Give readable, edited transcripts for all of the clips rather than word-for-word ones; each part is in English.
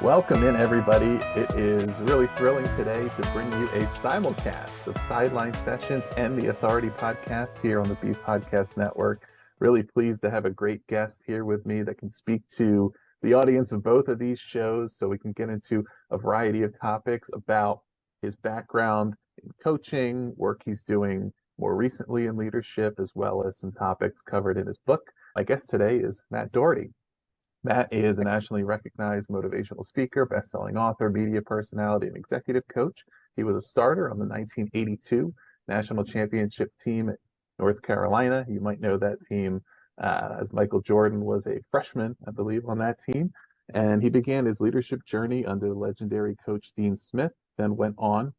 Welcome in, everybody. It is really thrilling today to bring you a simulcast of Sideline Sessions and the Authority podcast here on the Beef Podcast Network. Really pleased to have a great guest here with me that can speak to the audience of both of these shows so we can get into a variety of topics about his background in coaching, work he's doing more recently in leadership, as well as some topics covered in his book. My guest today is Matt Doherty. Matt is a nationally recognized motivational speaker, best-selling author, media personality, and executive coach. He was a starter on the 1982 national championship team at North Carolina. You might know that team as Michael Jordan was a freshman, I believe, on that team. And he began his leadership journey under legendary coach Dean Smith, then went on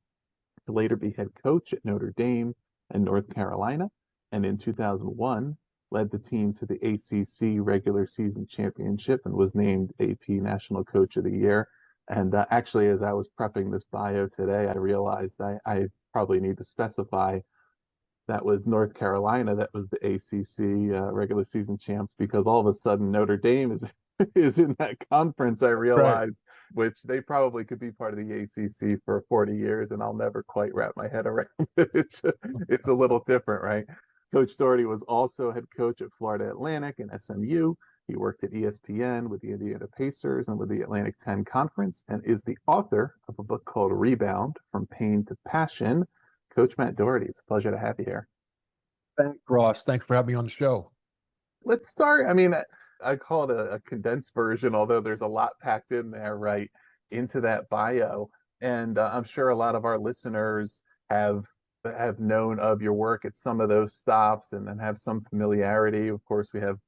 to later be head coach at Notre Dame and North Carolina. And in 2001, led the team to the ACC regular season championship and was named AP National Coach of the Year. And actually, as I was prepping this bio today, I realized I probably need to specify that was North Carolina that was the ACC regular season champs, because all of a sudden Notre Dame is in that conference. I realized, right, which they probably could be part of the ACC for 40 years, and I'll never quite wrap my head around it. It's a little different, right? Coach Doherty was also head coach at Florida Atlantic and SMU. He worked at ESPN with the Indiana Pacers and with the Atlantic 10 Conference, and is the author of a book called Rebound, From Pain to Passion. Coach Matt Doherty, it's a pleasure to have you here. Thanks, Ross. Thanks for having me on the show. Let's start. I call it a condensed version, although there's a lot packed in there, right, into that bio. And I'm sure a lot of our listeners have known of your work at some of those stops and then have some familiarity. Of course, we have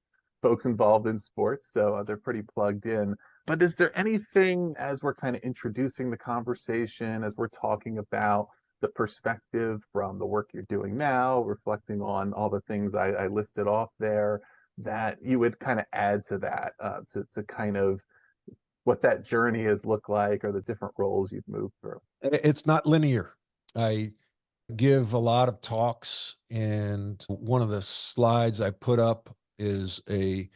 folks involved in sports, so they're pretty plugged in. But is there anything, as we're kind of introducing the conversation, as we're talking about the perspective from the work you're doing now, reflecting on all the things I listed off there, that you would kind of add to that, to kind of what that journey has looked like, or the different roles you've moved through? It's not linear. I give a lot of talks, and one of the slides I put up is a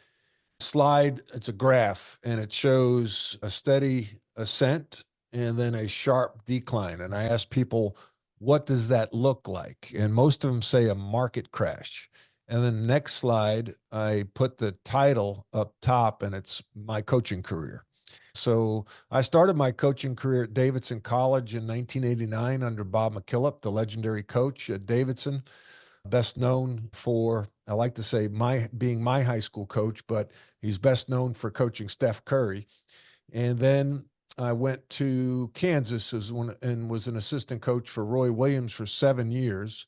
slide. It's a graph, and it shows a steady ascent and then a sharp decline. And I ask people, what does that look like? And most of them say a market crash. And then the next slide, I put the title up top, and it's my coaching career. So I started my coaching career at Davidson College in 1989 under Bob McKillop, the legendary coach at Davidson, best known for, I like to say, being my high school coach, but he's best known for coaching Steph Curry. And then I went to Kansas and was an assistant coach for Roy Williams for 7 years.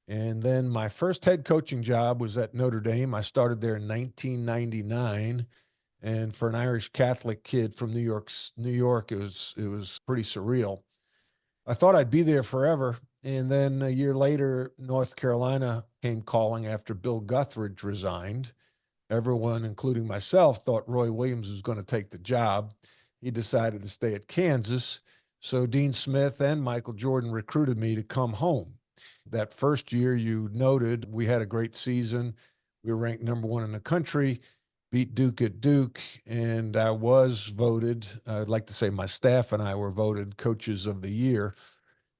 And then my first head coaching job was at Notre Dame. I started there in 1999. And for an Irish Catholic kid from New York, it was pretty surreal. I thought I'd be there forever. And then a year later, North Carolina came calling after Bill Guthridge resigned. Everyone, including myself, thought Roy Williams was going to take the job. He decided to stay at Kansas. So Dean Smith and Michael Jordan recruited me to come home. That first year, you noted, we had a great season. We were ranked #1 in the country, beat Duke at Duke, and I was voted, I'd like to say my staff and I were voted coaches of the year.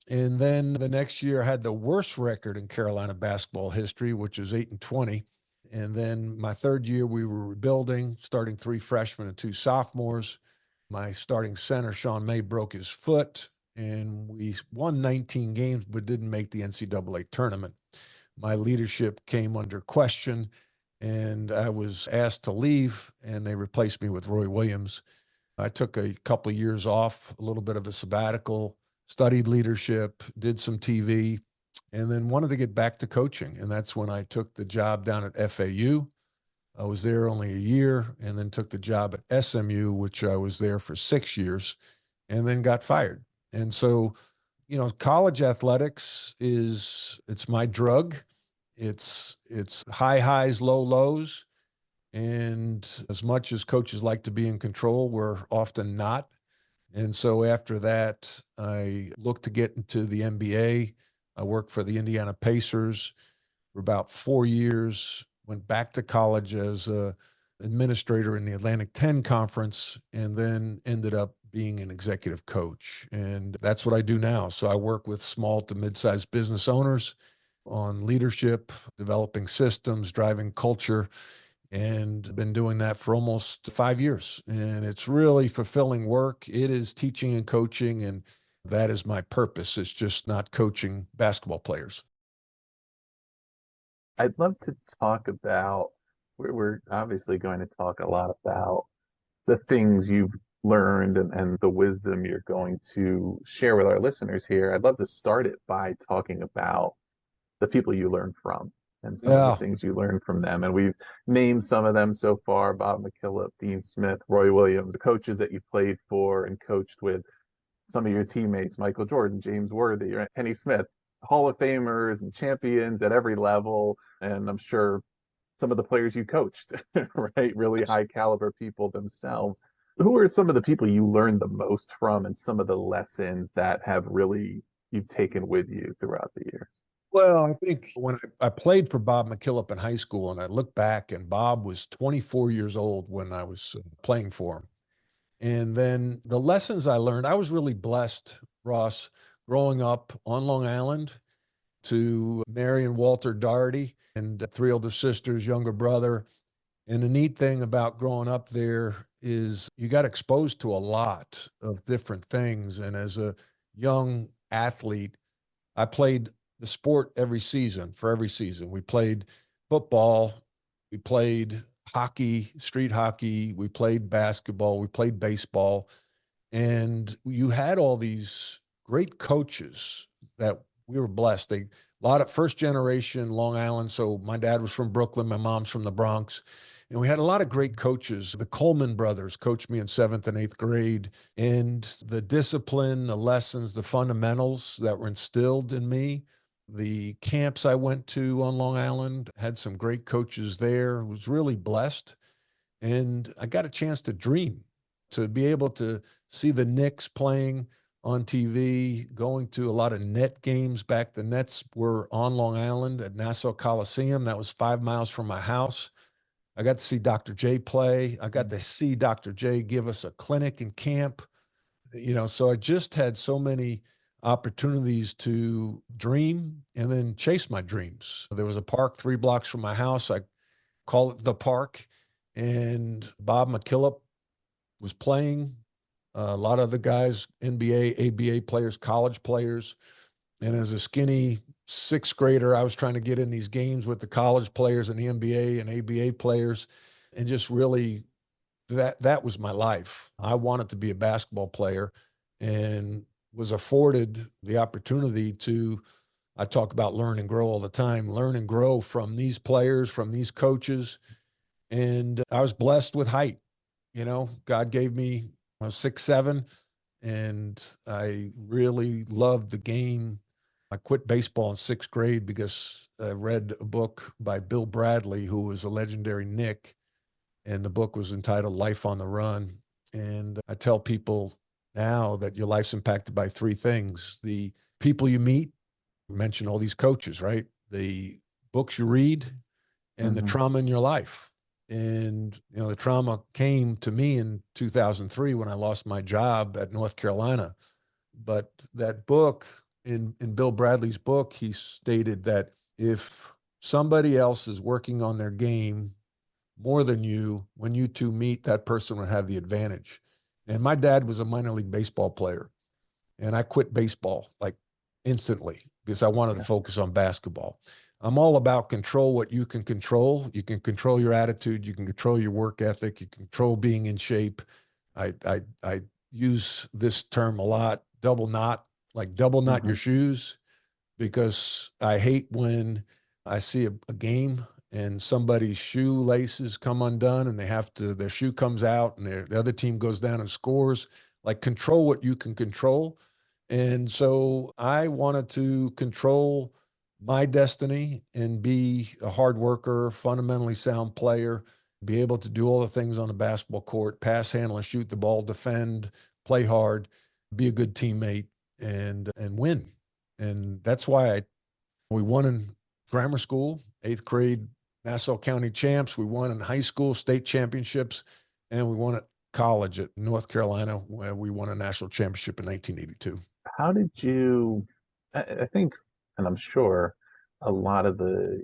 And then the next year I had the worst record in Carolina basketball history, which was 8-20. And then my third year we were rebuilding, starting 3 freshmen and 2 sophomores. My starting center, Sean May, broke his foot, and we won 19 games but didn't make the NCAA tournament. My leadership came under question, and I was asked to leave, and they replaced me with Roy Williams. I took a couple of years off, a little bit of a sabbatical, studied leadership, did some TV, and then wanted to get back to coaching. And that's when I took the job down at FAU. I was there only a year, and then took the job at SMU, which I was there for 6 years, and then got fired. And so, college athletics it's my drug. It's high highs, low lows. And as much as coaches like to be in control, we're often not. And so after that, I looked to get into the NBA. I worked for the Indiana Pacers for about 4 years, went back to college as a administrator in the Atlantic 10 Conference, and then ended up being an executive coach. And that's what I do now. So I work with small to mid-sized business owners on leadership, developing systems, driving culture, and been doing that for almost 5 years. And it's really fulfilling work. It is teaching and coaching, and that is my purpose. It's just not coaching basketball players. I'd love to talk about, we're obviously going to talk a lot about the things you've learned and the wisdom you're going to share with our listeners here. I'd love to start it by talking about the people you learn from and some of the Yeah. things you learn from them. And we've named some of them so far: Bob McKillop, Dean Smith, Roy Williams, the coaches that you played for and coached with, some of your teammates, Michael Jordan, James Worthy, right? Kenny Smith, Hall of Famers and champions at every level. And I'm sure some of the players you coached, right? Really Yes. high caliber people themselves. Who are some of the people you learned the most from and some of the lessons that have really you've taken with you throughout the years? Well, I think when I played for Bob McKillop in high school, and I look back, and Bob was 24 years old when I was playing for him. And then the lessons I learned, I was really blessed, Ross, growing up on Long Island to Mary and Walter Doherty and three older sisters, younger brother. And the neat thing about growing up there is you got exposed to a lot of different things. And as a young athlete, I played the sport every season for every season. We played football, we played hockey, street hockey, we played basketball, we played baseball. And you had all these great coaches that we were blessed. A lot of first generation Long Island. So my dad was from Brooklyn, my mom's from the Bronx. And we had a lot of great coaches. The Coleman brothers coached me in seventh and eighth grade. And the discipline, the lessons, the fundamentals that were instilled in me, the camps I went to on Long Island had some great coaches there. I was really blessed. And I got a chance to dream, to be able to see the Knicks playing on TV, going to a lot of net games back. The Nets were on Long Island at Nassau Coliseum. That was 5 miles from my house. I got to see Dr. J play. I got to see Dr. J give us a clinic in camp. So I just had so many opportunities to dream and then chase my dreams. There was a park 3 blocks from my house. I call it the park. And Bob McKillop was playing. A lot of the guys, NBA, ABA players, college players. And as a skinny sixth grader, I was trying to get in these games with the college players and the NBA and ABA players. And just really, that was my life. I wanted to be a basketball player and was afforded the opportunity to, I talk about learn and grow all the time, learn and grow from these players, from these coaches. And I was blessed with height. God gave me, I was 6'7", and I really loved the game. I quit baseball in sixth grade because I read a book by Bill Bradley, who was a legendary Knick, and the book was entitled Life on the Run. And I tell people now that your life's impacted by three things: the people you meet, you mentioned all these coaches, right? The books you read, and the Mm-hmm. trauma in your life. And, the trauma came to me in 2003 when I lost my job at North Carolina. But that book, in Bill Bradley's book, he stated that if somebody else is working on their game more than you, when you two meet, that person would have the advantage. And my dad was a minor league baseball player, and I quit baseball like instantly because I wanted to Yeah. focus on basketball. I'm all about control what you can control. You can control your attitude. You can control your work ethic. You can control being in shape. I use this term a lot, double knot, like double knot Mm-hmm. your shoes, because I hate when I see a game and somebody's shoelaces come undone and their shoe comes out and the other team goes down and scores. Like, control what you can control. And so I wanted to control my destiny and be a hard worker, fundamentally sound player, be able to do all the things on the basketball court, pass, handle, and shoot the ball, defend, play hard, be a good teammate, and win. And that's why we won in grammar school, eighth grade Nassau County champs. We won in high school state championships, and we won at college at North Carolina, where we won a national championship in 1982. How did you, I think, and I'm sure a lot of the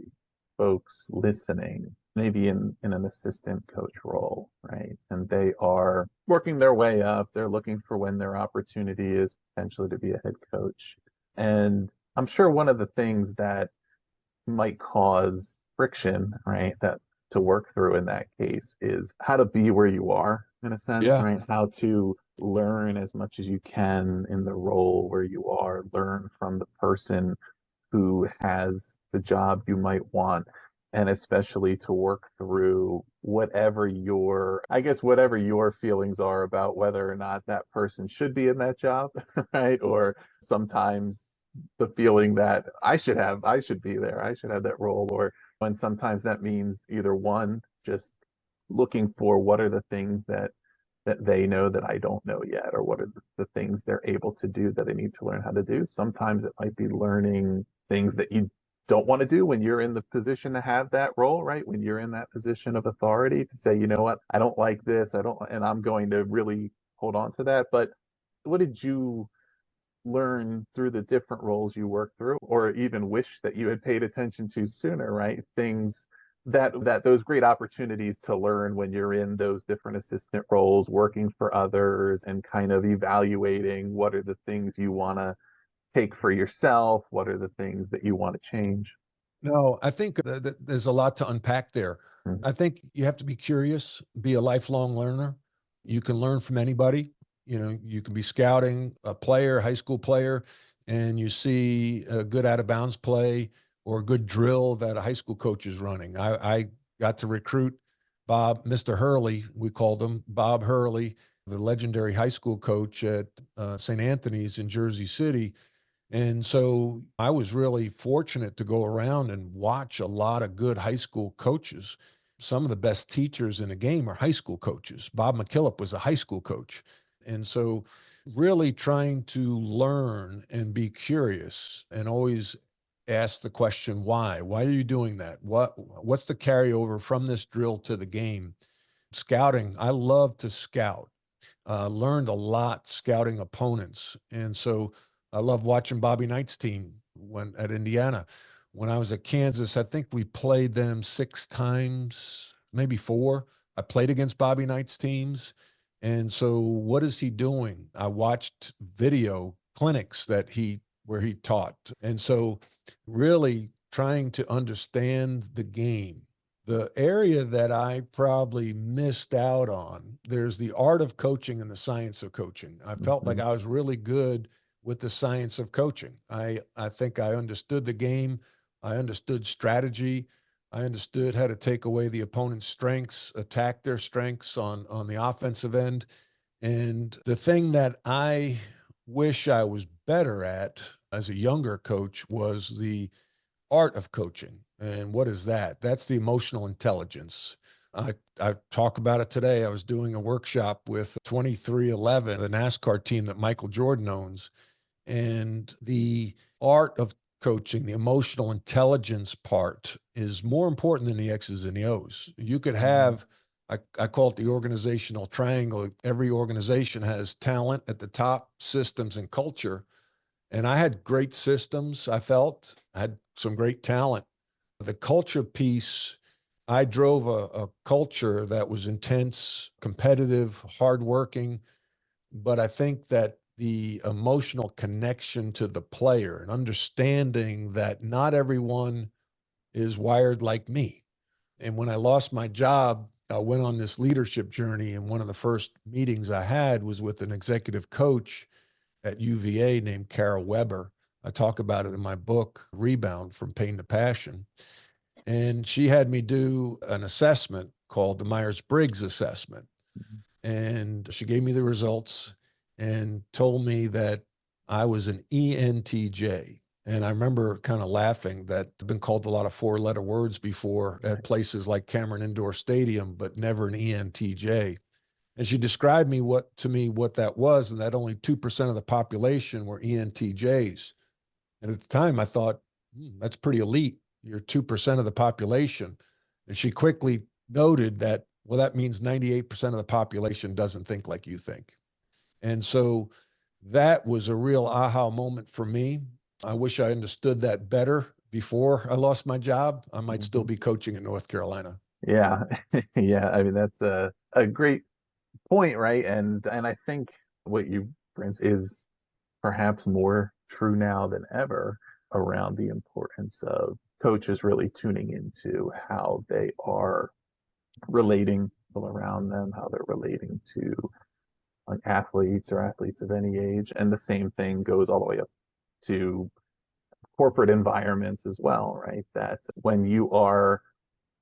folks listening, maybe in an assistant coach role, right? And they are working their way up. They're looking for when their opportunity is potentially to be a head coach. And I'm sure one of the things that might cause friction, right? That to work through in that case is how to be where you are in a sense, Yeah. right? How to learn as much as you can in the role where you are, learn from the person who has the job you might want, and especially to work through whatever your, I guess, whatever your feelings are about whether or not that person should be in that job, right? Or sometimes the feeling that I should be there, I should have that role, or when sometimes that means either one, just looking for what are the things that they know that I don't know yet, or what are the things they're able to do that they need to learn how to do. Sometimes it might be learning things that you don't want to do when you're in the position to have that role, right? When you're in that position of authority to say, you know what, I don't like this, I don't, and I'm going to really hold on to that. But what did you learn through the different roles you work through, or even wish that you had paid attention to sooner, right? Things that those great opportunities to learn when you're in those different assistant roles, working for others and kind of evaluating what are the things you want to take for yourself, what are the things that you want to change. No, I think there's a lot to unpack there. Mhm. I think you have to be curious, be a lifelong learner. You can learn from anybody. You know, you can be scouting a player, high school player, and you see a good out of bounds play or a good drill that a high school coach is running. I got to recruit Bob, Mr. Hurley, we called him Bob Hurley, the legendary high school coach at St. Anthony's in Jersey City. And so I was really fortunate to go around and watch a lot of good high school coaches. Some of the best teachers in the game are high school coaches. Bob McKillop was a high school coach. And so really trying to learn and be curious and always ask the question, why? Why are you doing that? What's the carryover from this drill to the game? Scouting, I love to scout. Learned a lot scouting opponents. And so I love watching Bobby Knight's team when at Indiana. When I was at Kansas, I think we played them 6 times, maybe four. I played against Bobby Knight's teams. And so what is he doing? I watched video clinics where he taught. And so really trying to understand the game. The area that I probably missed out on, there's the art of coaching and the science of coaching. I felt like Mhm. I was really good with the science of coaching. I think I understood the game. I understood strategy. I understood how to take away the opponent's strengths, attack their strengths on the offensive end. And the thing that I wish I was better at as a younger coach was the art of coaching. And what is that? That's the emotional intelligence. I talk about it today. I was doing a workshop with 2311, the NASCAR team that Michael Jordan owns. And the art of coaching, the emotional intelligence part is more important than the X's and the O's. You could Mhm. have, I call it the organizational triangle. Every organization has talent at the top, systems, and culture. And I had great systems. I felt I had some great talent. The culture piece, I drove a culture that was intense, competitive, hardworking. But I think that the emotional connection to the player and understanding that not everyone is wired like me. And when I lost my job, I went on this leadership journey. And one of the first meetings I had was with an executive coach at UVA named Carol Weber. I talk about it in my book, Rebound from Pain to Passion. And she had me do an assessment called the Myers Briggs assessment. And she gave me the results and told me that I was an ENTJ. And I remember kind of laughing that I've been called a lot of 4-letter words before at places like Cameron Indoor Stadium, but never an ENTJ. And she described to me what that was, and that only 2% of the population were ENTJs. And at the time, I thought, that's pretty elite. You're 2% of the population. And she quickly noted that Well, that means 98% of the population doesn't think like you think. And so that was a real aha moment for me. I wish I understood that better before I lost my job. I might still Mhm. be coaching in North Carolina. Yeah. Yeah. I mean, that's a great point, right? And I think what you Prince is perhaps more true now than ever around the importance of coaches really tuning into how they are relating people around them, how they're relating to like athletes or athletes of any age. And the same thing goes all the way up to corporate environments as well, right? That when you are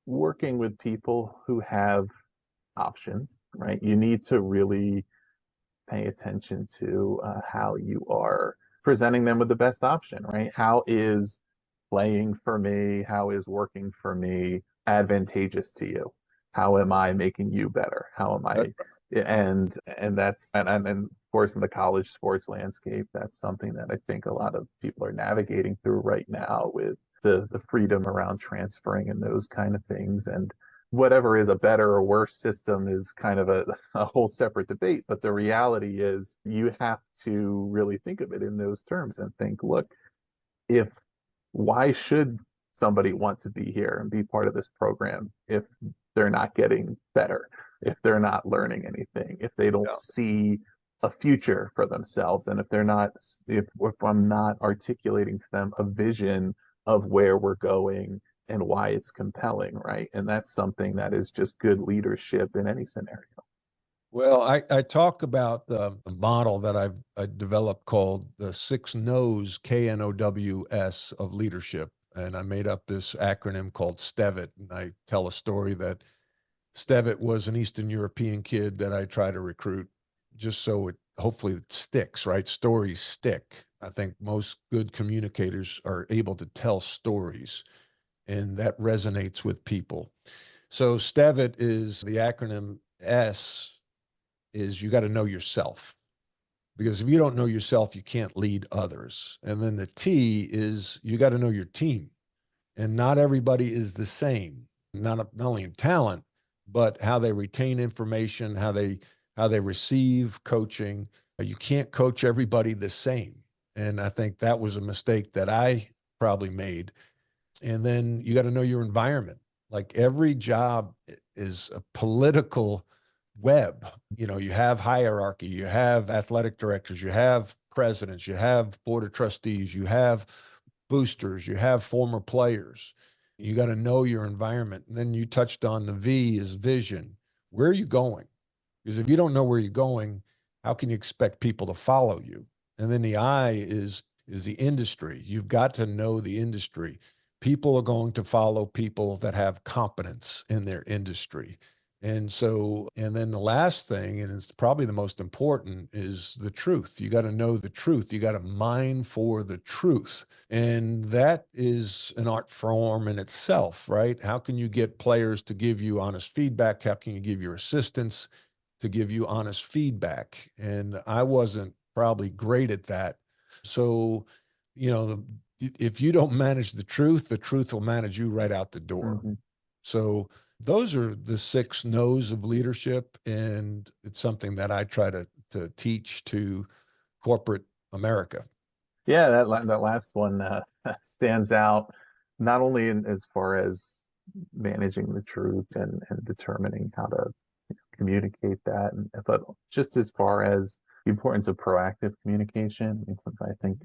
working with people who have options, right, you need to really pay attention to how you are presenting them with the best option, right? How is playing for me? How is working for me advantageous to you? How am I making you better? How am That, I? And that's and of course in the college sports landscape, that's something that I think a lot of people are navigating through right now with the freedom around transferring and those kind of things. And whatever is a better or worse system is kind of a whole separate debate. But the reality is you have to really think of it in those terms and think, look, if why should somebody want to be here and be part of this program if they're not getting better, if they're not learning anything, if they don't yeah. see a future for themselves, and if they're not, if I'm not articulating to them a vision of where we're going and why it's compelling, right? And that's something that is just good leadership in any scenario. Well, I talk about the model that I developed called the six knows, KNOWS, of leadership. And I made up this acronym called STEVIT. And I tell a story that Stevitt was an Eastern European kid that I try to recruit just so it hopefully it sticks, right? Stories stick. I think most good communicators are able to tell stories, and that resonates with people. So STEVIT is the acronym. S is you got to know yourself, because if you don't know yourself, you can't lead others. And then the T is you got to know your team, and not everybody is the same, not only in talent, but how they retain information, how they receive coaching. You can't coach everybody the same. And I think that was a mistake that I probably made. And then you got to know your environment. Like every job is a political web. You have hierarchy, you have athletic directors, you have presidents, you have board of trustees, you have boosters, you have former players. You got to know your environment. And then you touched on the V is vision. Where are you going? Because if you don't know where you're going, how can you expect people to follow you? And then the I is the industry. You've got to know the industry. People are going to follow people that have competence in their industry. And so, and then the last thing, and it's probably the most important, is the truth. You got to know the truth. You got to mine for the truth. And that is an art form in itself, right? How can you get players to give you honest feedback? How can you give your assistants to give you honest feedback? And I wasn't probably great at that. So, you know, if you don't manage the truth will manage you right out the door. Mhm. So those are the six knows of leadership. And it's something that I try to teach to corporate America. Yeah, that last one stands out not only as far as managing the truth and determining how to communicate that, but just as far as the importance of proactive communication. It's something I think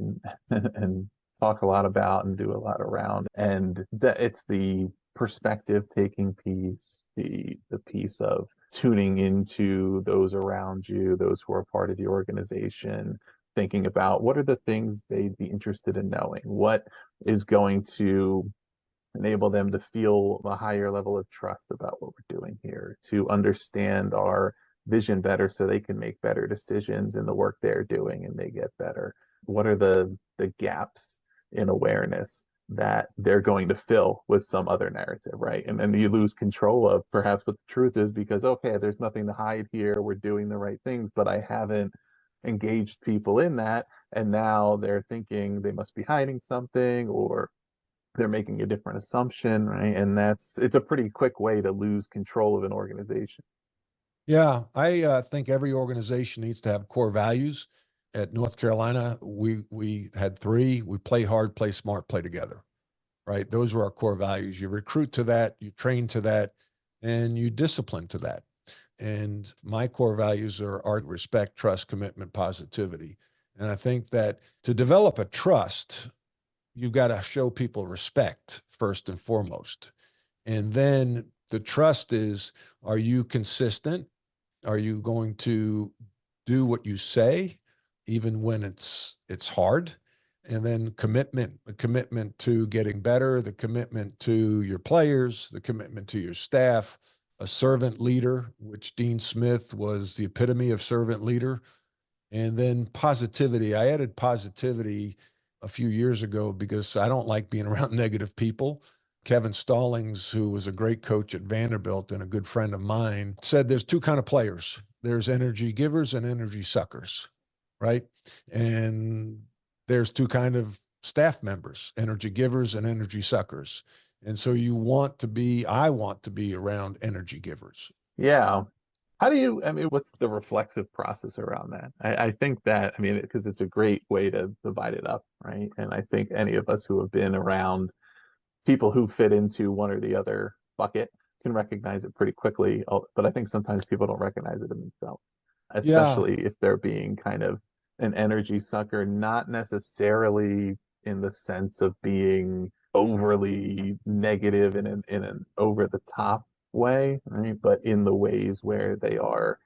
and talk a lot about and do a lot around. And that it's the perspective taking piece, the piece of tuning into those around you, those who are part of the organization, thinking about what are the things they'd be interested in knowing, what is going to enable them to feel a higher level of trust about what we're doing here, to understand our vision better so they can make better decisions in the work they're doing and they get better. What are the gaps in awareness that they're going to fill with some other narrative, right? And then you lose control of perhaps what the truth is because, okay, there's nothing to hide here. We're doing the right things, but I haven't engaged people in that. And now they're thinking they must be hiding something or they're making a different assumption, right? And it's a pretty quick way to lose control of an organization. Yeah, I think every organization needs to have core values. At North Carolina, we had three: we play hard, play smart, play together. Right? Those were our core values. You recruit to that, you train to that, and you discipline to that. And my core values are art, respect, trust, commitment, positivity. And I think that to develop a trust, you've got to show people respect first and foremost. And then the trust is, are you consistent? Are you going to do what you say, even when it's hard? And then commitment, the commitment to getting better, the commitment to your players, the commitment to your staff, a servant leader, which Dean Smith was the epitome of servant leader. And then positivity. I added positivity a few years ago because I don't like being around negative people. Kevin Stallings, who was a great coach at Vanderbilt and a good friend of mine, said there's two kind of players. There's energy givers and energy suckers, right? And there's two kind of staff members, energy givers and energy suckers. And so I want to be around energy givers. Yeah. How do you, I mean, what's the reflexive process around that? I think that, I mean, because it's a great way to divide it up, right? And I think any of us who have been around people who fit into one or the other bucket can recognize it pretty quickly. But I think sometimes people don't recognize it in themselves, Yeah. especially if they're being kind of an energy sucker, not necessarily in the sense of being overly negative in an over the top way, right? But in the ways where they are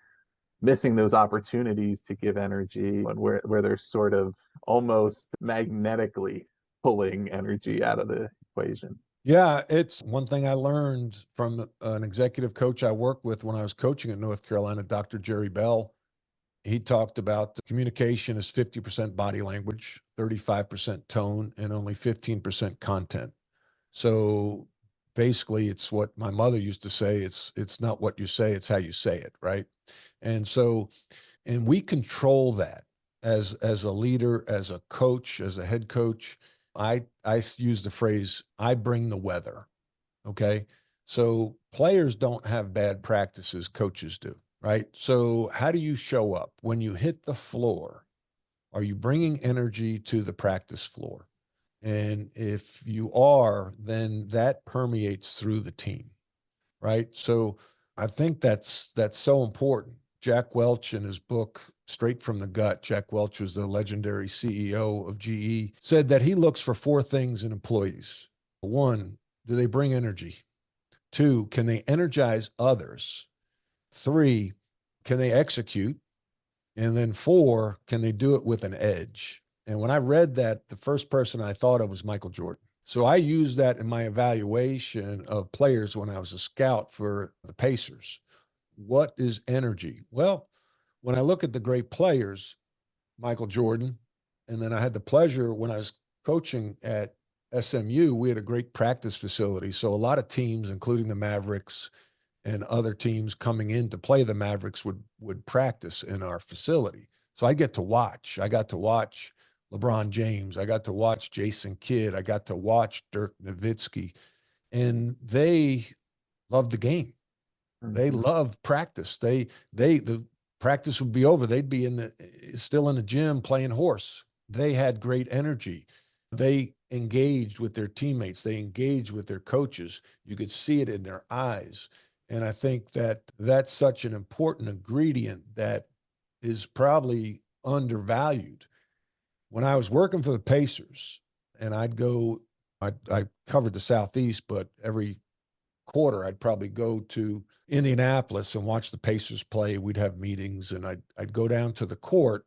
missing those opportunities to give energy and where they're sort of almost magnetically pulling energy out of the equation. Yeah, it's one thing I learned from an executive coach I worked with when I was coaching at North Carolina, Dr. Jerry Bell. He talked about communication is 50% body language, 35% tone, and only 15% content. So basically, it's what my mother used to say. It's not what you say, it's how you say it, right? And so, and we control that as a leader, as a coach, as a head coach. I use the phrase, I bring the weather. Okay. So players don't have bad practices, coaches do, right? So how do you show up when you hit the floor? Are you bringing energy to the practice floor? And if you are, then that permeates through the team, right? So I think that's so important. Jack Welch in his book Straight from the Gut, Jack Welch was the legendary CEO of GE, said that he looks for four things in employees. One, do they bring energy? Two, can they energize others? Three, can they execute? And then four, can they do it with an edge? And when I read that, the first person I thought of was Michael Jordan. So I used that in my evaluation of players when I was a scout for the Pacers. What is energy? Well, when I look at the great players, Michael Jordan, and then I had the pleasure when I was coaching at SMU, we had a great practice facility. So a lot of teams, including the Mavericks, and other teams coming in to play the Mavericks would practice in our facility. So I get to watch. I got to watch LeBron James. I got to watch Jason Kidd. I got to watch Dirk Nowitzki, and they loved the game. They Mm-hmm. loved practice. The practice would be over. They'd be still in the gym playing horse. They had great energy. They engaged with their teammates. They engaged with their coaches. You could see it in their eyes. And I think that that's such an important ingredient that is probably undervalued. When I was working for the Pacers, and I covered the Southeast, but every quarter, I'd probably go to Indianapolis and watch the Pacers play. We'd have meetings, and I'd go down to the court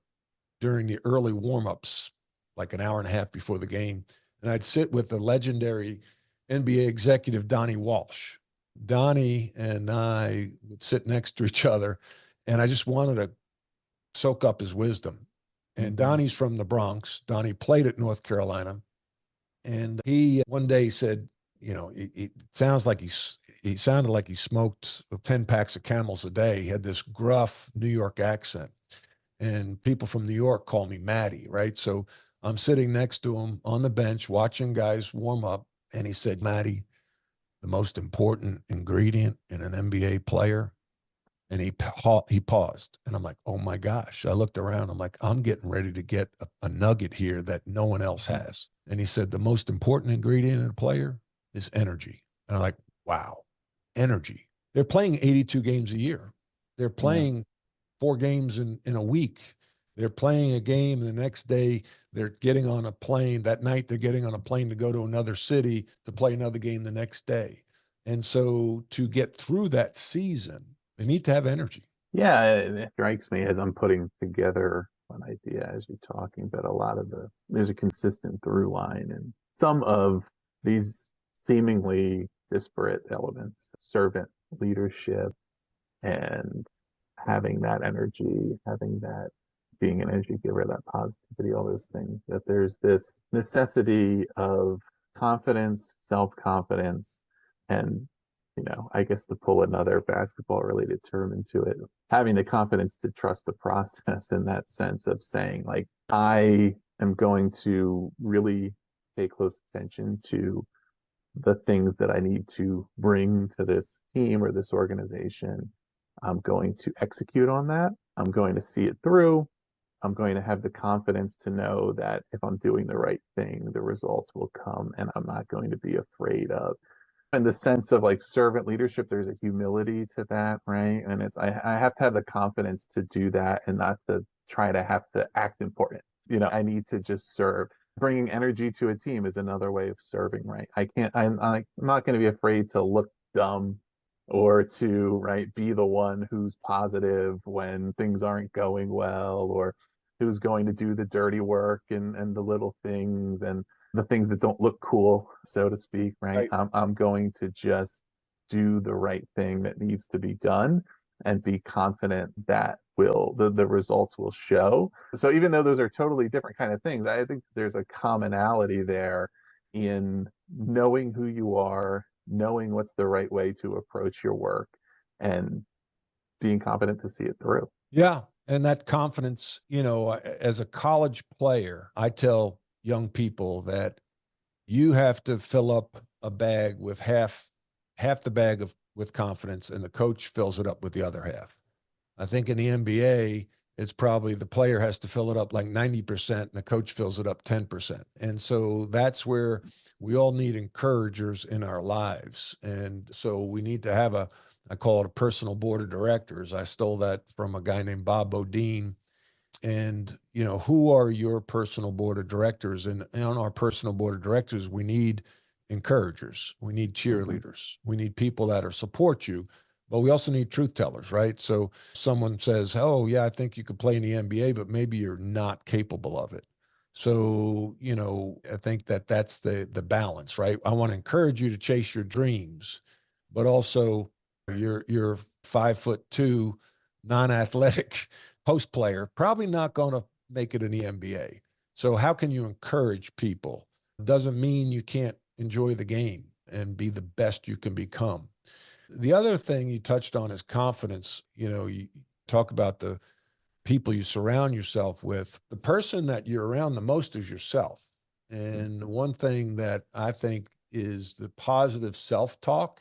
during the early warm-ups, like an hour and a half before the game, and I'd sit with the legendary NBA executive Donnie Walsh. Donnie and I would sit next to each other, and I just wanted to soak up his wisdom. And Mm-hmm. Donnie's from the Bronx. Donnie played at North Carolina, and he one day said, it sounds like he sounded like he smoked 10 packs of Camels a day. He had this gruff New York accent. And people from New York call me Matty, right? So I'm sitting next to him on the bench watching guys warm up. And he said, Matty, the most important ingredient in an NBA player. And he paused, and I'm like, oh my gosh. I looked around. I'm like, I'm getting ready to get a nugget here that no one else has. And he said, the most important ingredient in a player is energy. And I'm like, wow, energy. They're playing 82 games a year. They're playing 4 games in a week. They're playing a game, and the next day they're getting on a plane. That night they're getting on a plane to go to another city to play another game the next day. And so to get through that season, they need to have energy. Yeah, it strikes me as I'm putting together an idea as you're talking, but there's a consistent through line in some of these seemingly disparate elements, servant leadership and having that energy, having that being an energy giver, that positivity, all those things, that there's this necessity of confidence, self-confidence, and I guess to pull another basketball related term into it, having the confidence to trust the process in that sense of saying, like, I am going to really pay close attention to the things that I need to bring to this team or this organization. I'm going to execute on that. I'm going to see it through. I'm going to have the confidence to know that if I'm doing the right thing, the results will come, and I'm not going to be afraid of. In the sense of like servant leadership, there's a humility to that, right? And I have to have the confidence to do that and not to try to have to act important. I need to just serve. Bringing energy to a team is another way of serving, right? I'm not going to be afraid to look dumb or to, right, be the one who's positive when things aren't going well, or who's going to do the dirty work and the little things and the things that don't look cool, so to speak, right? Right. I'm going to just do the right thing that needs to be done and be confident that the results will show. So even though those are totally different kind of things, I think there's a commonality there in knowing who you are, knowing what's the right way to approach your work, and being confident to see it through. Yeah. And that confidence, as a college player, I tell young people that you have to fill up a bag with half the bag with confidence, and the coach fills it up with the other half. I think in the NBA, it's probably the player has to fill it up like 90% and the coach fills it up 10%. And so that's where we all need encouragers in our lives. And so we need to have I call it a personal board of directors. I stole that from a guy named Bob Bodine. And, who are your personal board of directors? And on our personal board of directors, we need encouragers. We need Mm-hmm. cheerleaders. We need people that are support you, but we also need truth tellers, right? So someone says, oh, yeah, I think you could play in the NBA, but maybe you're not capable of it. So, I think that's the balance, right? I want to encourage you to chase your dreams, but also you're 5'2", non-athletic post player, probably not going to make it in the NBA. So how can you encourage people? Doesn't mean you can't enjoy the game and be the best you can become. The other thing you touched on is confidence. You talk about the people you surround yourself with. The person that you're around the most is yourself. And one thing that I think is the positive self-talk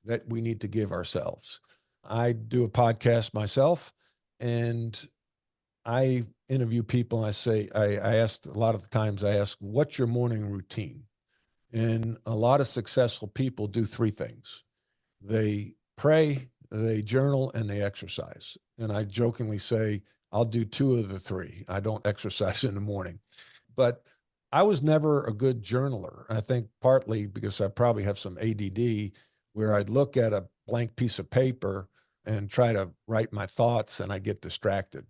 that we need to give ourselves. I do a podcast myself, and I interview people, and I asked a lot of the times, I ask, what's your morning routine? And a lot of successful people do 3 things. They pray, they journal, and they exercise. And I jokingly say, I'll do 2 of the 3. I don't exercise in the morning. But I was never a good journaler. I think partly because I probably have some ADD, where I'd look at a blank piece of paper and try to write my thoughts, and I get distracted.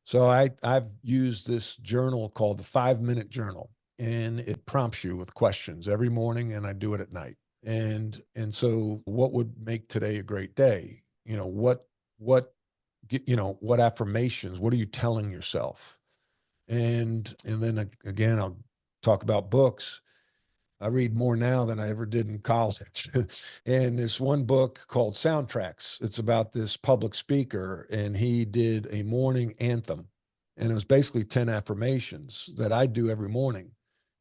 So I've used this journal called the 5-minute journal, and it prompts you with questions every morning, and I do it at night. And so what would make today a great day? What what affirmations, what are you telling yourself? And then again, I'll talk about books. I read more now than I ever did in college. And this one book called Soundtracks, it's about this public speaker, and he did a morning anthem. And it was basically 10 affirmations that I do every morning.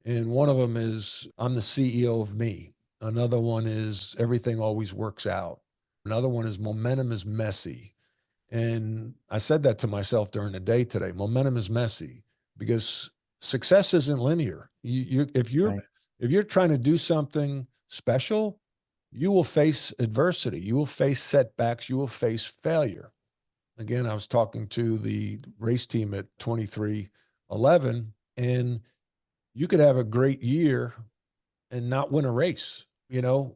And one of them is I'm the CEO of me. Another one is everything always works out. Another one is momentum is messy. And I said that to myself during the day today. Momentum is messy because success isn't linear. Right. If you're trying to do something special, you will face adversity. You will face setbacks. You will face failure. Again, I was talking to the race team at 2311, and you could have a great year and not win a race, you know,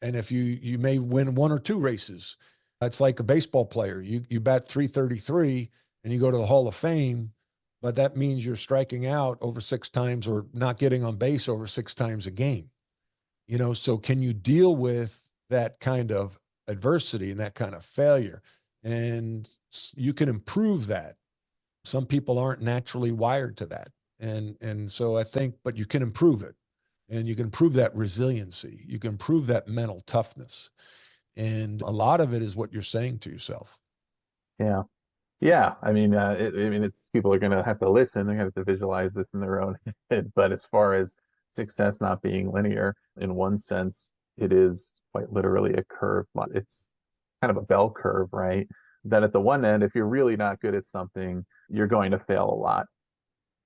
and if you may win one or two races. It's like a baseball player. You bat 333 and you go to the Hall of Fame, but that means you're striking out over six times or not getting on base over six times a game. You know, so can you deal with that kind of adversity and that kind of failure? And you can improve that. Some people aren't naturally wired to that. And so I think, but you can improve it. And you can improve that resiliency. You can improve that mental toughness. And a lot of it is what you're saying to yourself. Yeah. Yeah, I mean, I mean, it's people are going to have to listen. They're going to have to visualize this in their own head. But as far as success not being linear, in one sense, it is quite literally a curve. It's kind of a bell curve, right? That at the one end, if you're really not good at something, you're going to fail a lot.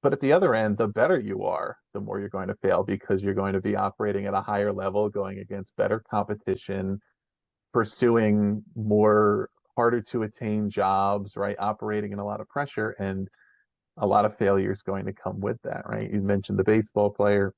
But at the other end, the better you are, the more you're going to fail because you're going to be operating at a higher level, going against better competition, pursuing more harder to attain jobs, right? Operating in a lot of pressure and a lot of failure is going to come with that, right? You mentioned the baseball player.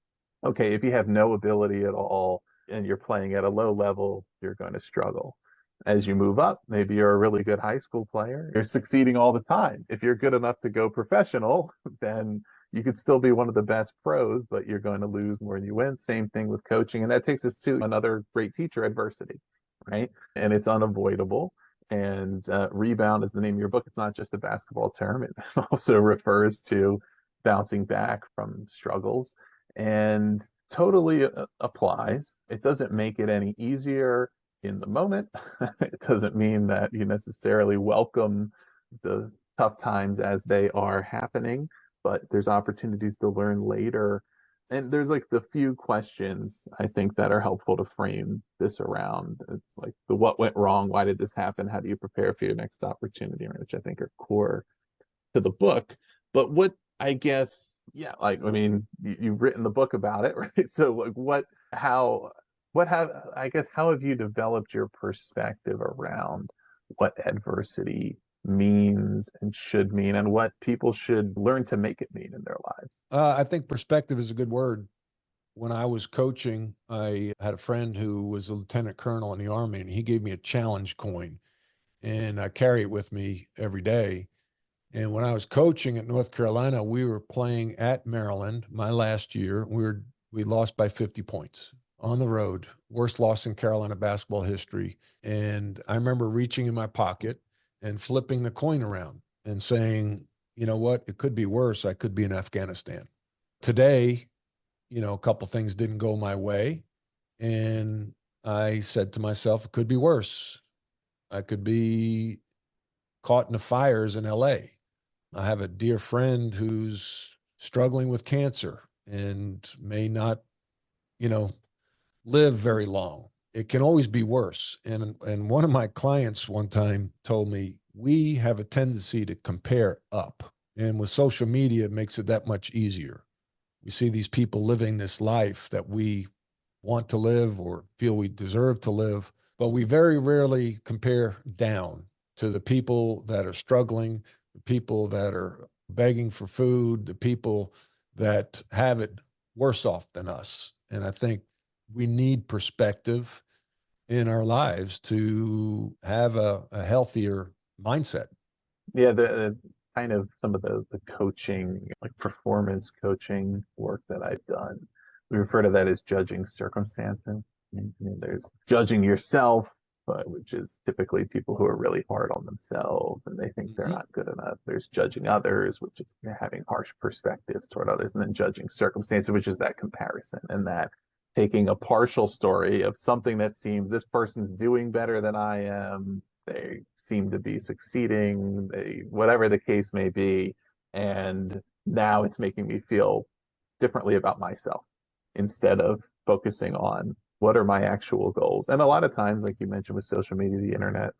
Okay, if you have no ability at all and you're playing at a low level, you're going to struggle. As you move up, maybe you're a really good high school player. You're succeeding all the time. If you're good enough to go professional, then you could still be one of the best pros, but you're going to lose more than you win. Same thing with coaching. And that takes us to another great teacher, adversity, right? And it's unavoidable. And rebound is the name of your book. It's not just a basketball term, it also refers to bouncing back from struggles and totally applies. It doesn't make it any easier in the moment. It doesn't mean that you necessarily welcome the tough times as they are happening, but there's opportunities to learn later. And there's like the few questions I think that are helpful to frame this around. It's like the what went wrong, why did this happen, how do you prepare for your next opportunity, which I think are core to the book. But what I guess, yeah, like I mean, you've written the book about it, right? So like what have I guess how have you developed your perspective around what adversity means and should mean and what people should learn to make it mean in their lives? I think perspective is a good word. When I was coaching, I had a friend who was a lieutenant colonel in the Army, and he gave me a challenge coin, and I carry it with me every day. And when I was coaching at North Carolina, we were playing at Maryland my last year. We lost by 50 points on the road, worst loss in Carolina basketball history. And I remember reaching in my pocket and flipping the coin around and saying, you know what, it could be worse. I could be in Afghanistan. Today, you know, a couple things didn't go my way. And I said to myself, it could be worse. I could be caught in the fires in LA. I have a dear friend who's struggling with cancer and may not, you know, live very long. It can always be worse. And one of my clients one time told me we have a tendency to compare up. And with social media, it makes it that much easier. We see these people living this life that we want to live or feel we deserve to live, but we very rarely compare down to the people that are struggling, the people that are begging for food, the people that have it worse off than us. And I think we need perspective in our lives to have a healthier mindset. Yeah, the kind of some of the coaching, like performance coaching work that I've done, we refer to that as judging circumstances. There's judging yourself, which is typically people who are really hard on themselves and they think they're Mhm. not good enough. There's judging others, which is they're having harsh perspectives toward others, and then judging circumstances, which is that comparison and that taking a partial story of something that seems this person's doing better than I am, they seem to be succeeding, they whatever the case may be, and now it's making me feel differently about myself instead of focusing on what are my actual goals. And a lot of times, like you mentioned with social media, the internet,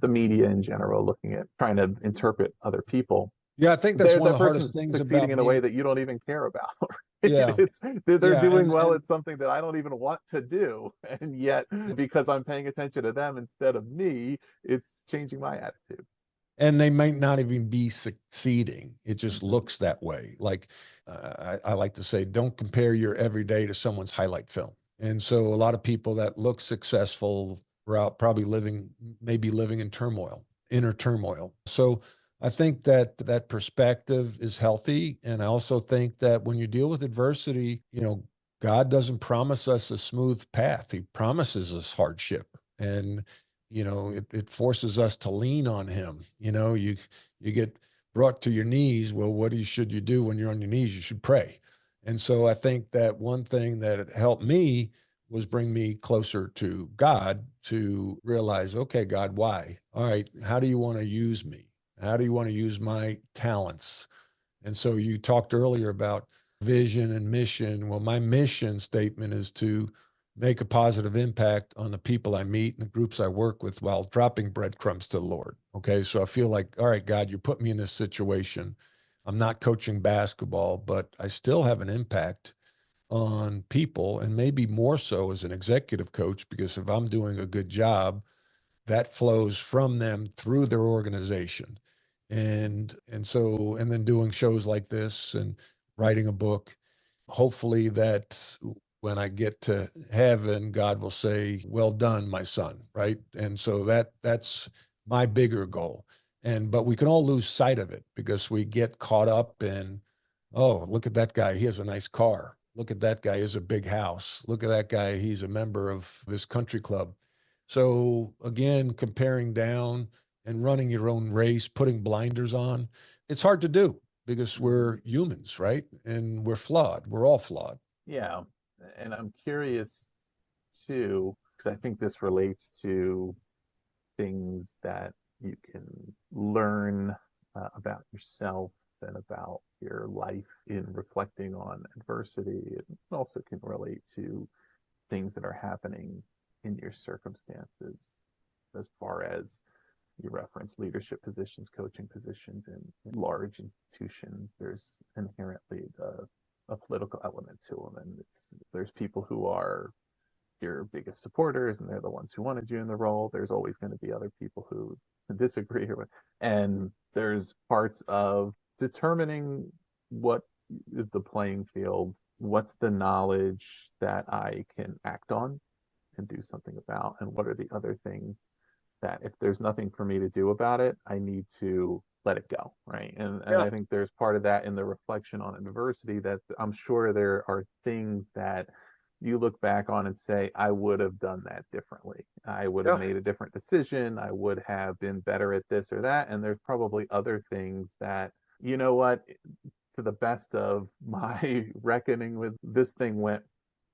the media in general, looking at trying to interpret other people, Yeah, I think that's they're one the of the hardest person's things succeeding about in a way being, that you don't even care about. yeah, It's they're yeah, doing well and at something that I don't even want to do, and yet because I'm paying attention to them instead of me, it's changing my attitude. and they might not even be succeeding. It just Hmm. looks that way. Like I like to say, don't compare your everyday to someone's highlight film. And so a lot of people that look successful are out probably living, maybe living in turmoil, inner turmoil. So I think that that perspective is healthy. And I also think that when you deal with adversity, God doesn't promise us a smooth path. He promises us hardship. And it forces us to lean on him. You get brought to your knees. Well, should you do when you're on your knees? You should pray. And so I think that one thing that helped me was bring me closer to God to realize, okay, God, why? All right, how do you want to use me? How do you want to use my talents? And so you talked earlier about vision and mission. Well, my mission statement is to make a positive impact on the people I meet and the groups I work with while dropping breadcrumbs to the Lord. Okay. So I feel like, all right, God, you put me in this situation. I'm not coaching basketball, but I still have an impact on people, and maybe more so as an executive coach, because if I'm doing a good job, that flows from them through their organization. And then doing shows like this and writing a book, hopefully that when I get to heaven, God will say, well done, my son, right? And so that's my bigger goal. But we can all lose sight of it because we get caught up in, oh, look at that guy, he has a nice car, look at that guy, he has a big house, look at that guy, he's a member of this country club. So again, comparing down and running your own race, putting blinders on, it's hard to do because Hmm. we're humans, right? And we're flawed. We're all flawed. Yeah, and I'm curious too, because I think this relates to things that you can learn about yourself and about your life in reflecting on adversity. It also can relate to things that are happening in your circumstances, as far as you reference leadership positions, coaching positions in large institutions. There's inherently a political element to them, and there's people who are your biggest supporters and they're the ones who wanted you in the role. There's always going to be other people who disagree with, and there's parts of determining what is the playing field, what's the knowledge that I can act on and do something about, and what are the other things that if there's nothing for me to do about it, I need to let it go, right? And Yeah. I think there's part of that in the reflection on adversity, that I'm sure there are things that you look back on and say, I would have done that differently. I would have Yeah. made a different decision. I would have been better at this or that. And there's probably other things that, you know what, to the best of my reckoning with, this thing went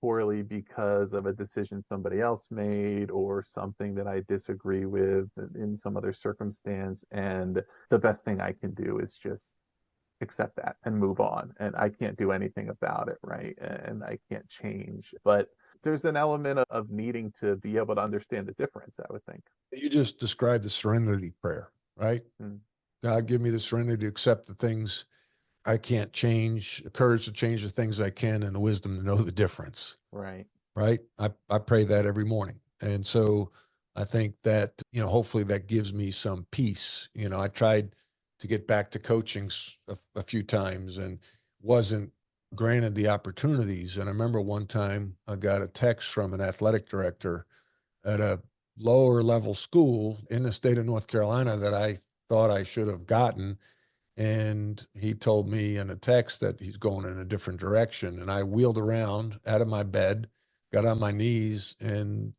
poorly because of a decision somebody else made or something that I disagree with in some other circumstance. And the best thing I can do is just accept that and move on. And I can't do anything about it, right? And I can't change. But there's an element of needing to be able to understand the difference, I would think. You just described the serenity prayer, right? Mm, God, give me the serenity to accept the things I can't change, the courage to change the things I can, and the wisdom to know the difference, right. right? I pray that every morning. And so I think that, hopefully that gives me some peace. I tried to get back to coaching a few times and wasn't granted the opportunities. And I remember one time I got a text from an athletic director at a lower level school in the state of North Carolina that I thought I should have gotten. And he told me in a text that he's going in a different direction. And I wheeled around out of my bed, got on my knees, and,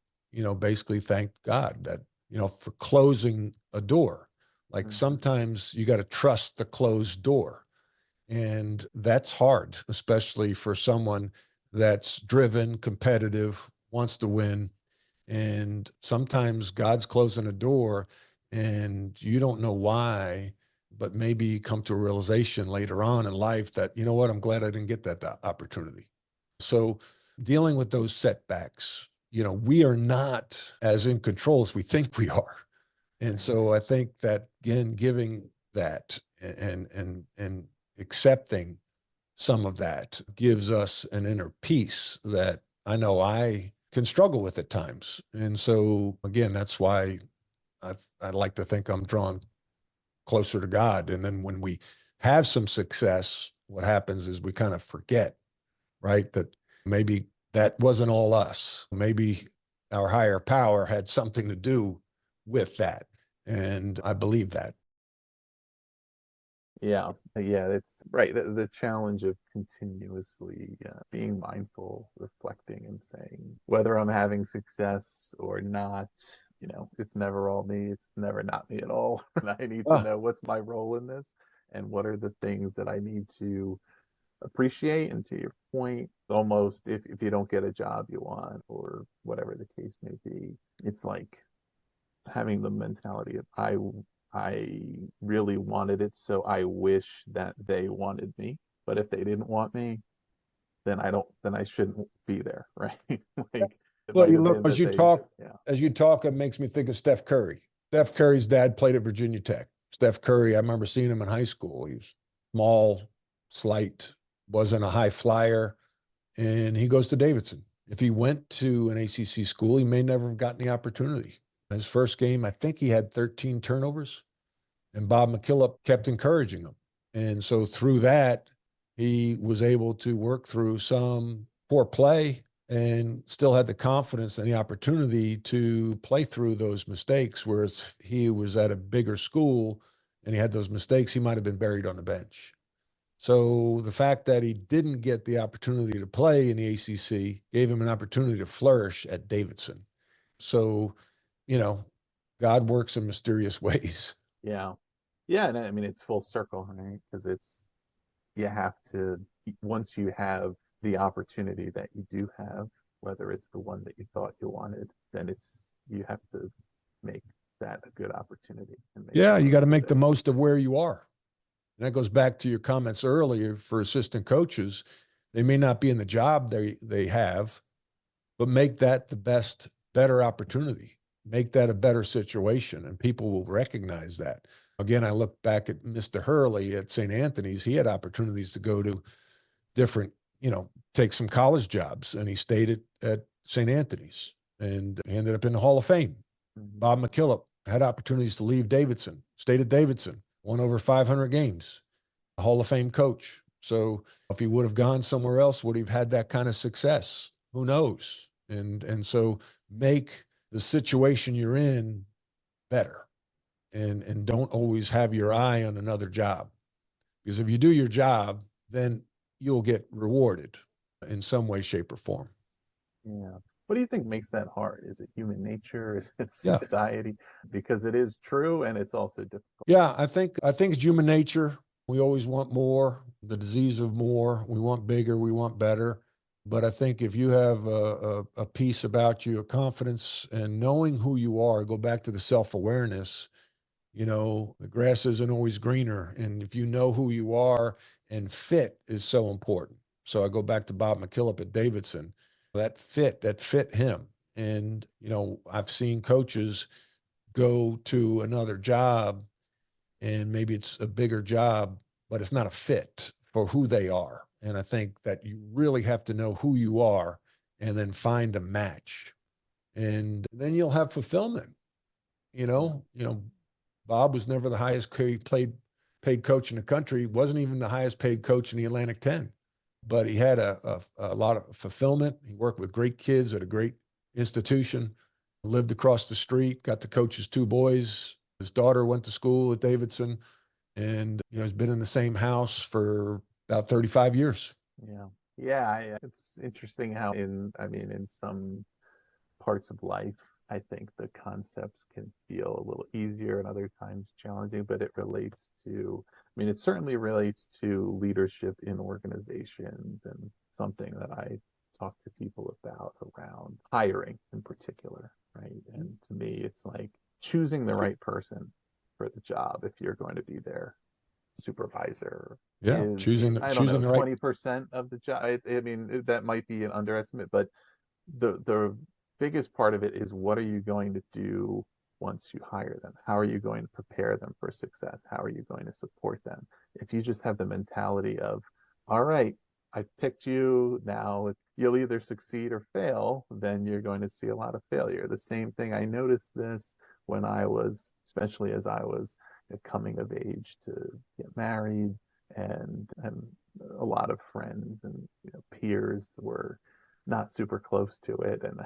basically thanked God that, for closing a door. Like Hmm. sometimes you got to trust the closed door. And that's hard, especially for someone that's driven, competitive, wants to win. And sometimes God's closing a door and you don't know why, but maybe come to a realization later on in life that, you know what, I'm glad I didn't get that opportunity. So dealing with those setbacks, we are not as in control as we think we are. And so I think that, again, giving that and accepting some of that gives us an inner peace that I know I can struggle with at times. And so, again, that's why I like to think I'm drawn closer to God. And then when we have some success, what happens is we kind of forget, right, that maybe that wasn't all us. Maybe our higher power had something to do with that. And I believe that. Yeah, yeah, it's right. The challenge of continuously being mindful, reflecting, and saying whether I'm having success or not, it's never all me. It's never not me at all. And I need to Ah, know what's my role in this and what are the things that I need to appreciate. And to your point, almost if you don't get a job you want or whatever the case may be, it's like having the mentality of I really wanted it, so I wish that they wanted me. But if they didn't want me, then I shouldn't be there, right? Like it well, might you have look been that they, yeah. as you talk, it makes me think of Steph Curry. Steph Curry's dad played at Virginia Tech. Steph Curry, I remember seeing him in high school. He was small, slight, wasn't a high flyer, and he goes to Davidson. If he went to an ACC school, he may never have gotten the opportunity. His first game, I think he had 13 turnovers, and Bob McKillop kept encouraging him. And so through that, he was able to work through some poor play and still had the confidence and the opportunity to play through those mistakes. Whereas he was at a bigger school and he had those mistakes, he might have been buried on the bench. So the fact that he didn't get the opportunity to play in the ACC gave him an opportunity to flourish at Davidson. So, you know, God works in mysterious ways. Yeah. Yeah, and I mean it's full circle, right? Because it's you have to once you have the opportunity that you do have, whether it's the one that you thought you wanted, then it's you have to make that a good opportunity and make the Yeah, you got to most of make the it. most of where you are. And that goes back to your comments earlier for assistant coaches. They may not be in the job they have, but make that the best, better opportunity. Make that a better situation, and people will recognize that. Again, I look back at Mr. Hurley at St. Anthony's. He had opportunities to go to different, take some college jobs, and he stayed at St. Anthony's and ended up in the Hall of Fame. Mm-hmm. Bob McKillop had opportunities to leave Davidson, stayed at Davidson, won over 500 games, a Hall of Fame coach. So if he would have gone somewhere else, would he have had that kind of success? Who knows? And so make the situation you're in better, and don't always have your eye on another job. Because if you do your job, then you'll get rewarded in some way, shape, or form. Yeah. What do you think makes that hard? Is it human nature? Is it Yeah. society? Because it is true and it's also difficult. Yeah, I think it's human nature. We always want more, the disease of more. We want bigger, we want better. But I think if you have a piece about you, a confidence and knowing who you are, go back to the self-awareness, the grass isn't always greener. And if you know who you are, and fit is so important. So I go back to Bob McKillop at Davidson, that fit him. And, I've seen coaches go to another job and maybe it's a bigger job, but it's not a fit for who they are. And I think that you really have to know who you are and then find a match. And then you'll have fulfillment. Yeah. Bob was never the highest paid coach in the country. He wasn't even the highest paid coach in the Atlantic 10, but he had a lot of fulfillment. He worked with great kids at a great institution, lived across the street, got to coach his two boys. His daughter went to school at Davidson, and he's been in the same house for about 35 years. Yeah. Yeah. It's interesting how I mean, in some parts of life, I think the concepts can feel a little easier and other times challenging, but it relates to, I mean, it certainly relates to leadership in organizations and something that I talk to people about around hiring in particular, right? And to me, it's like choosing the right person for the job if you're going to be there. supervisor Yeah. is, I don't know, Choosing the right. 20% of the job. I mean, that might be an underestimate, but the biggest part of it is, what are you going to do once you hire them? How are you going to prepare them for success? How are you going to support them? If you just have the mentality of, all right, I picked you, now you'll either succeed or fail, then you're going to see a lot of failure. The same thing, I noticed this when I was, especially as I was coming of age to get married, and a lot of friends and peers were not super close to it. And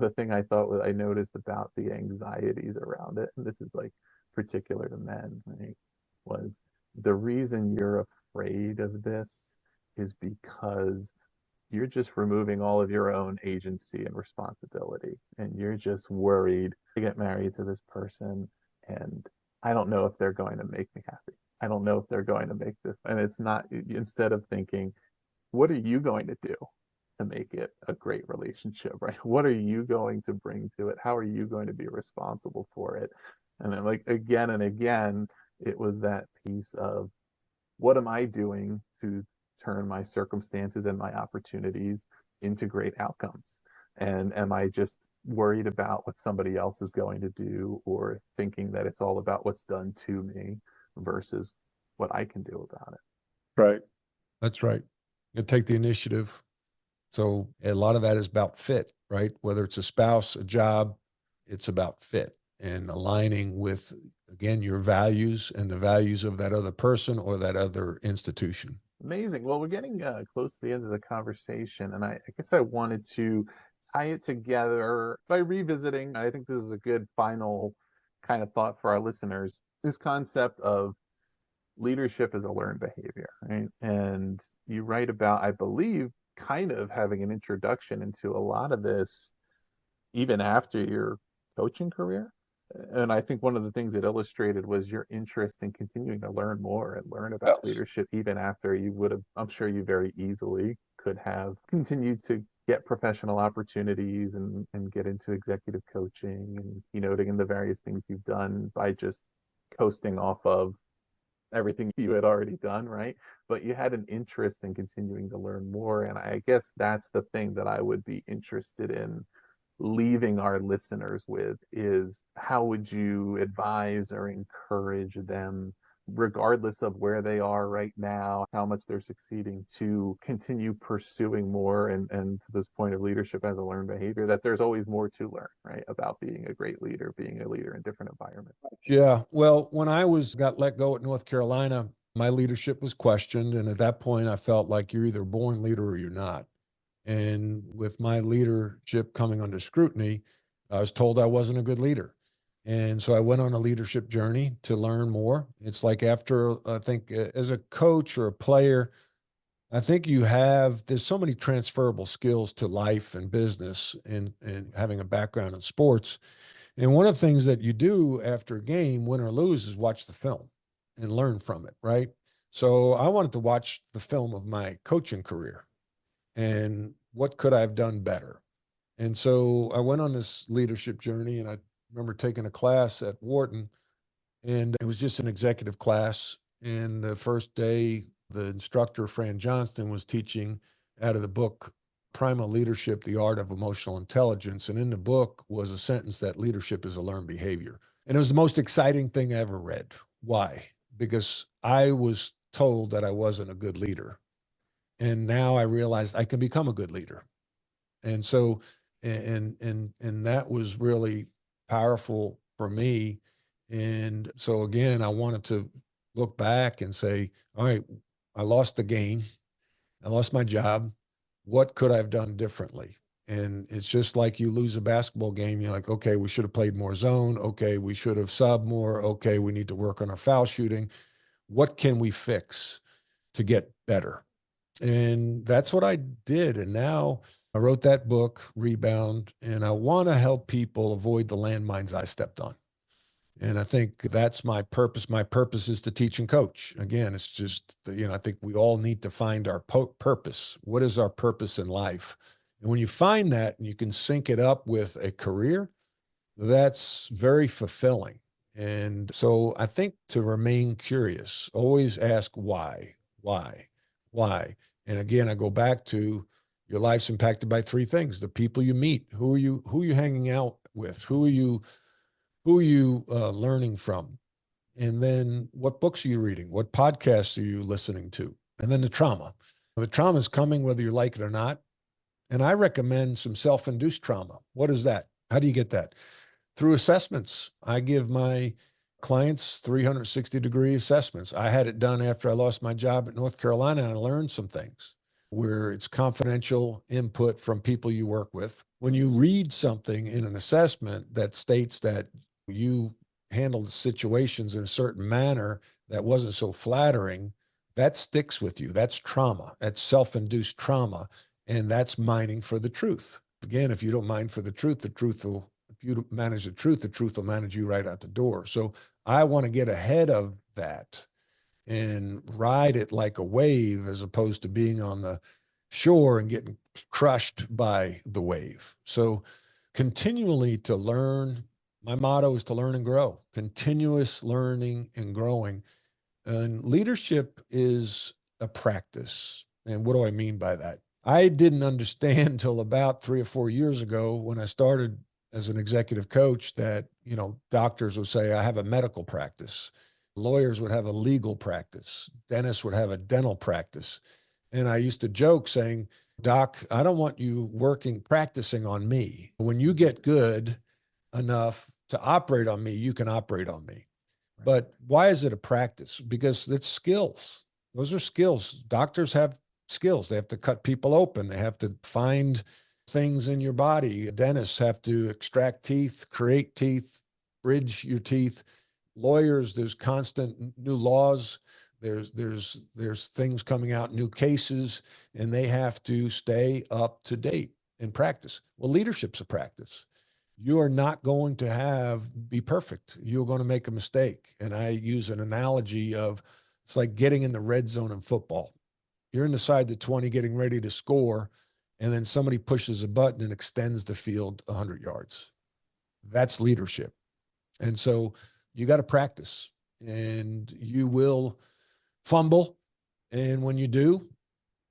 the thing I thought was, I noticed about the anxieties around it, and this is like particular to men, right, was the reason you're afraid of this is because you're just removing all of your own agency and responsibility. And you're just worried to get married to this person, and I don't know if they're going to make me happy. I don't know if they're going to make this. And it's not, instead of thinking, what are you going to do to make it a great relationship, right? What are you going to bring to it? How are you going to be responsible for it? And then, like, again and again, it was that piece of, what am I doing to turn my circumstances and my opportunities into great outcomes? And am I just worried about what somebody else is going to do, or thinking that it's all about what's done to me versus what I can do about it? Right. That's right. You take the initiative. So a lot of that is about fit, right? Whether it's a spouse, a job, it's about fit and aligning with, again, your values and the values of that other person or that other institution. Amazing. Well, we're getting close to the end of the conversation, and I guess I wanted to tie it together by revisiting. I think this is a good final kind of thought for our listeners. This concept of leadership as a learned behavior, right? And you write about, I believe, kind of having an introduction into a lot of this even after your coaching career. And I think one of the things it illustrated was your interest in continuing to learn more and learn about Yes. leadership, even after you would have, I'm sure you very easily could have continued to get professional opportunities and get into executive coaching and keynoting and the various things you've done by just coasting off of everything you had already done, right? But you had an interest in continuing to learn more. And I guess that's the thing that I would be interested in leaving our listeners with, is how would you advise or encourage them, regardless of where they are right now, how much they're succeeding, to continue pursuing more, and to this point of leadership as a learned behavior, that there's always more to learn, right, about being a great leader, being a leader in different environments. Yeah. Well, when I got let go at North Carolina, my leadership was questioned. And at that point, I felt like you're either a born leader or you're not. And with my leadership coming under scrutiny, I was told I wasn't a good leader. And so I went on a leadership journey to learn more. It's like, after, I think, as a coach or a player, I think there's so many transferable skills to life and business, and having a background in sports. And one of the things that you do after a game, win or lose, is watch the film and learn from it, right? So I wanted to watch the film of my coaching career and what could I have done better. And so I went on this leadership journey, and I remember taking a class at Wharton, and it was just an executive class. And the first day, the instructor, Fran Johnston, was teaching out of the book Primal Leadership, The Art of Emotional Intelligence. And in the book was a sentence that leadership is a learned behavior. And it was the most exciting thing I ever read. Why? Because I was told that I wasn't a good leader. And now I realized I can become a good leader. And so, and that was really powerful for me. And so again, I wanted to look back and say, all right, I lost the game. I lost my job. What could I have done differently? And it's just like you lose a basketball game. You're like, okay, we should have played more zone. Okay, we should have subbed more. Okay, we need to work on our foul shooting. What can we fix to get better? And that's what I did. And now I wrote that book, Rebound, and I want to help people avoid the landmines I stepped on. And I think that's my purpose. My purpose is to teach and coach. Again, it's just, I think we all need to find our purpose. What is our purpose in life? And when you find that and you can sync it up with a career, that's very fulfilling. And so I think to remain curious, always ask why. And again, I go back to your life's impacted by three things: the people you meet, who are you hanging out with, who are you learning from, and then what books are you reading, what podcasts are you listening to, and then the trauma. The trauma is coming whether you like it or not. And I recommend some self-induced trauma. What is that? How do you get that? Through assessments. I give my clients 360-degree assessments. I had it done after I lost my job at North Carolina, and I learned some things where it's confidential input from people you work with. When you read something in an assessment that states that you handled situations in a certain manner that wasn't so flattering, that sticks with you. That's trauma. That's self-induced trauma. And that's mining for the truth. Again, if you don't mine for the truth will, if you manage the truth will manage you right out the door. So I want to get ahead of that and ride it like a wave as opposed to being on the shore and getting crushed by the wave. So continually to learn. My motto is to learn and grow, continuous learning and growing. And leadership is a practice. And what do I mean by that? I didn't understand until about 3 or 4 years ago when I started as an executive coach that, doctors would say, I have a medical practice. Lawyers would have a legal practice. Dentists would have a dental practice. And I used to joke saying, Doc, I don't want you practicing on me. When you get good enough to operate on me, you can operate on me. But why is it a practice? Because it's skills. Those are skills. Doctors have skills. They have to cut people open. They have to find things in your body. Dentists have to extract teeth, create teeth, bridge your teeth. Lawyers, there's constant new laws. There's things coming out, new cases, and they have to stay up to date in practice. Well, leadership's a practice. You are not going to be perfect. You're going to make a mistake. And I use an analogy of it's like getting in the red zone in football. You're inside the 20 getting ready to score, and then somebody pushes a button and extends the field 100 yards. That's leadership. And so you got to practice, and you will fumble. And when you do,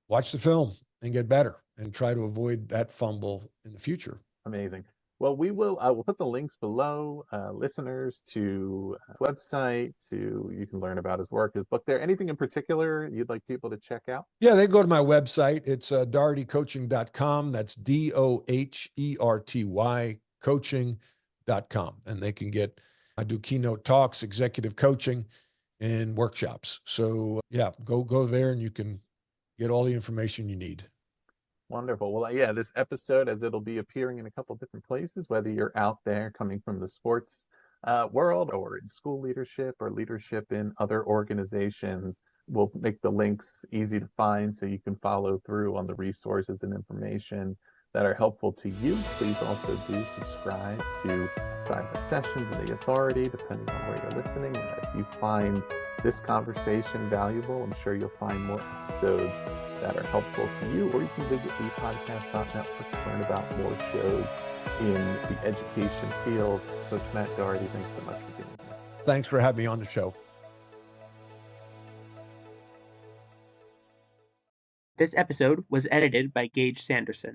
watch the film and get better and try to avoid that fumble in the future. Amazing. Well, we'll put the links below, listeners to website, you can learn about his work, his book there. Anything in particular you'd like people to check out? Yeah, they go to my website. It's dohertycoaching.com. That's DOHERTY coaching.com. And they can I do keynote talks, executive coaching, and workshops. So yeah, go there and you can get all the information you need. Wonderful. Well, yeah, this episode, as it'll be appearing in a couple different places, whether you're out there coming from the sports world or in school leadership or leadership in other organizations, we'll make the links easy to find so you can follow through on the resources and information that are helpful to you. Please also do subscribe to Silent Sessions and The Authority, depending on where you're listening. And if you find this conversation valuable, I'm sure you'll find more episodes that are helpful to you, or you can visit thepodcast.network to learn about more shows in the education field. Coach Matt Doherty, thanks so much for being here. Thanks for having me on the show. This episode was edited by Gage Sanderson.